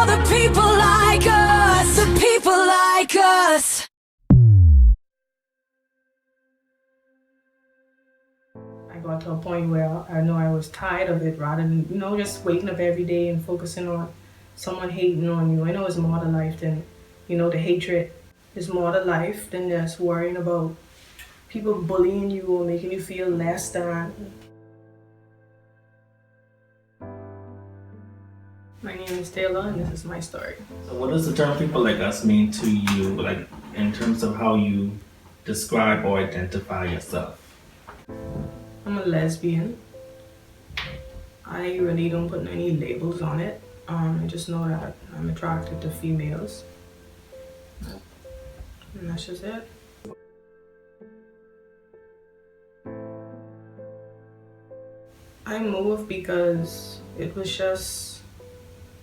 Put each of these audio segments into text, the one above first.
for the people like us, the people like us. I got to a point where I know I was tired of it, rather than, just waking up every day and focusing on someone hating on you. I know it's more to life than, the hatred is more to life than just worrying about people bullying you or making you feel less than. My name is Taylor, and this is my story. So what does the term people like us mean to you, like in terms of how you describe or identify yourself? I'm a lesbian. I really don't put any labels on it. I just know that I'm attracted to females. And that's just it. I moved because it was just,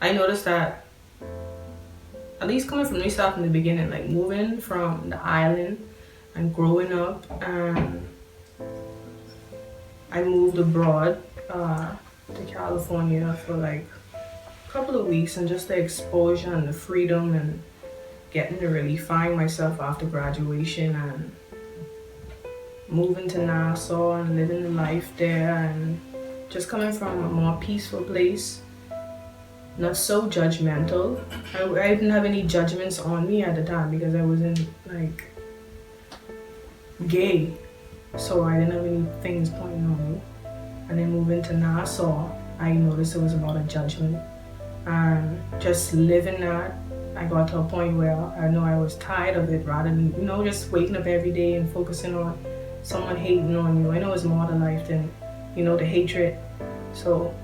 I noticed that, at least coming from myself in the beginning, like moving from the island and growing up, and I moved abroad to California for like a couple of weeks, and just the exposure and the freedom and getting to really find myself after graduation and moving to Nassau and living the life there, and just coming from a more peaceful place, not so judgmental. I didn't have any judgments on me at the time because I wasn't like gay, so I didn't have any things pointing on me. And then moving to Nassau, I noticed it was a lot of judgment, and just living that, I got to a point where I know I was tired of it, rather than, just waking up every day and focusing on someone hating on you. I know it's more to life than, the hatred. So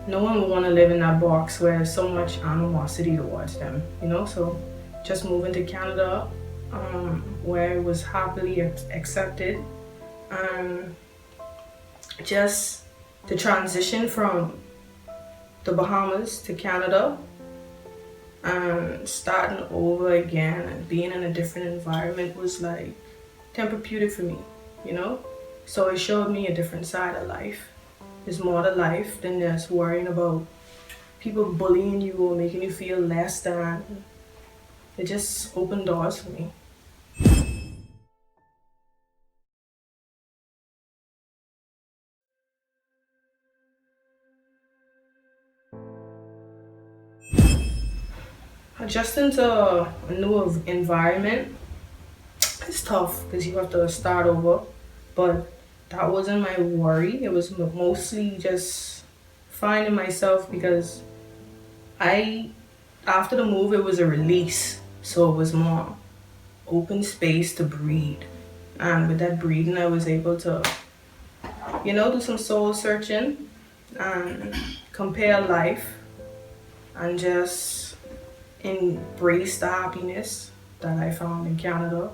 no one would want to live in that box where there's so much animosity towards them, So just moving to Canada, where it was happily accepted, and just the transition from the Bahamas to Canada, and starting over again and being in a different environment was like therapeutic for me, So it showed me a different side of life. There's more to life than just worrying about people bullying you or making you feel less than. It just opened doors for me. Adjusting to a new environment is tough because you have to start over, but that wasn't my worry. It was mostly just finding myself, because after the move, it was a release. So it was more open space to breathe. And with that breathing, I was able to, do some soul searching and compare life and just embrace the happiness that I found in Canada.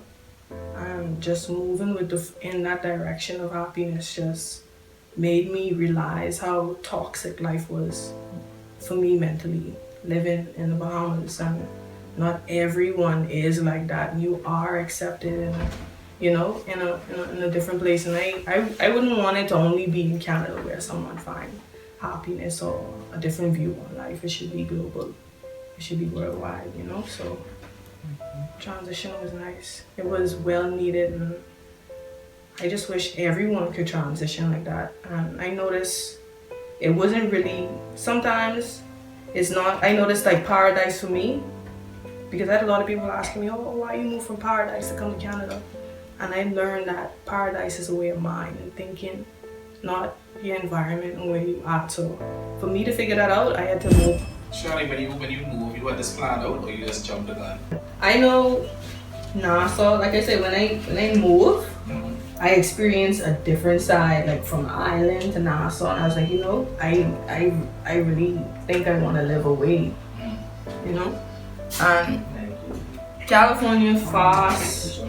And just moving in that direction of happiness just made me realize how toxic life was for me mentally, living in the Bahamas. And not everyone is like that. You are accepted, in a different place. And I wouldn't want it to only be in Canada where someone finds happiness or a different view on life. It should be global. It should be worldwide, So transition was nice. It was well needed, and I just wish everyone could transition like that. And I noticed it wasn't really, sometimes it's not, I noticed like paradise for me, because I had a lot of people asking me, oh, why you moved from paradise to come to Canada? And I learned that paradise is a way of mind and thinking, not your environment and where you are. So for me to figure that out, I had to move. Surely when you move, you had this planned out, or you just jumped the gun? I know Nassau, like I said, when I moved, I experienced a different side, like from the island to Nassau, and I was like, I really think I want to live away, And California fast.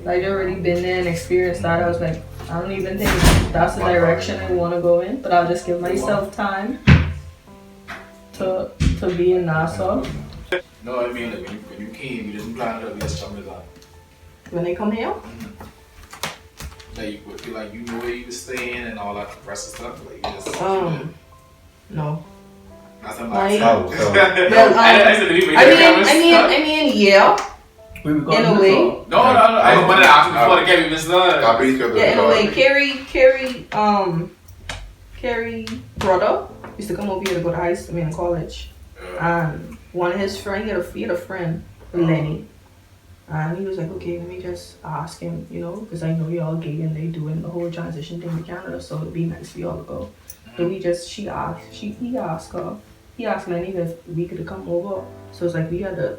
I'd already been there and experienced that. I was like, I don't even think that's the direction I want to go in, but I'll just give myself time to be in Nassau. No, I mean, like when you came, you didn't plan it, you just jumped the gun. When they come here? Like you would feel like you knew where you were staying and all that rest of stuff, like you just No. That's a Like- box. Oh, so Well, I said, did you make that cameras? yeah. we were going In a this way. all. No. I just wanted to ask you before the game, Mr. Yeah, in a way, Carrie brother used to come over here to go to college. And one of his friends, he had a friend, Lenny. And he was like, okay, let me just ask him, you know, because I know y'all gay and they doing the whole transition thing to Canada, so it'd be nice for y'all to go. So he asked Lenny if we could come over. So it's like we had a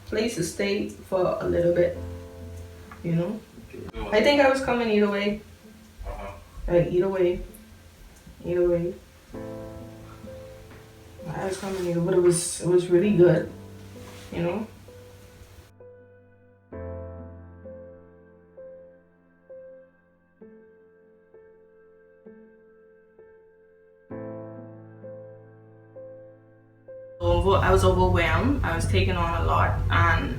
place to stay for a little bit, you know. I think I was coming either way. Like either way. I was coming either, but it was really good, you know. I was overwhelmed. I was taking on a lot, and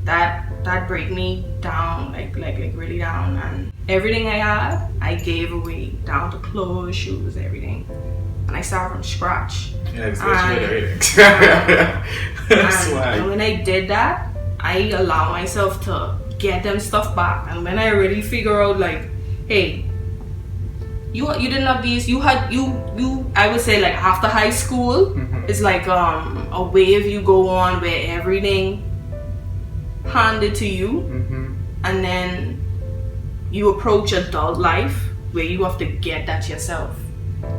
that break me down, like really down. And everything I had, I gave away, down to clothes, shoes, everything. And I started from scratch. Yeah, And when I did that, I allowed myself to get them stuff back. And when I really figure out, like, hey, you didn't have these. You I would say, like, after high school, it's like a wave you go on where everything handed to you, and then you approach adult life where you have to get that yourself.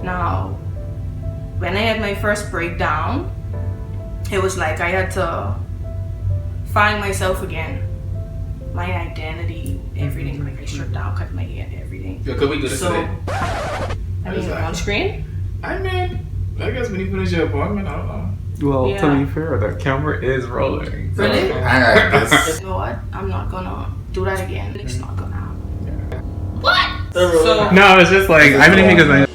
Now, when I had my first breakdown, it was like I had to find myself again, my identity, everything. Like I stripped down, cut my hair, and everything. Yeah, could we do this today? I mean, on screen. I mean, I guess when you finish your appointment, I don't know. Well, Yeah. to be fair, the camera is rolling. So- Really? You know what? I'm not gonna do that again. It's not gonna happen. The So No, it's just like, I mean, because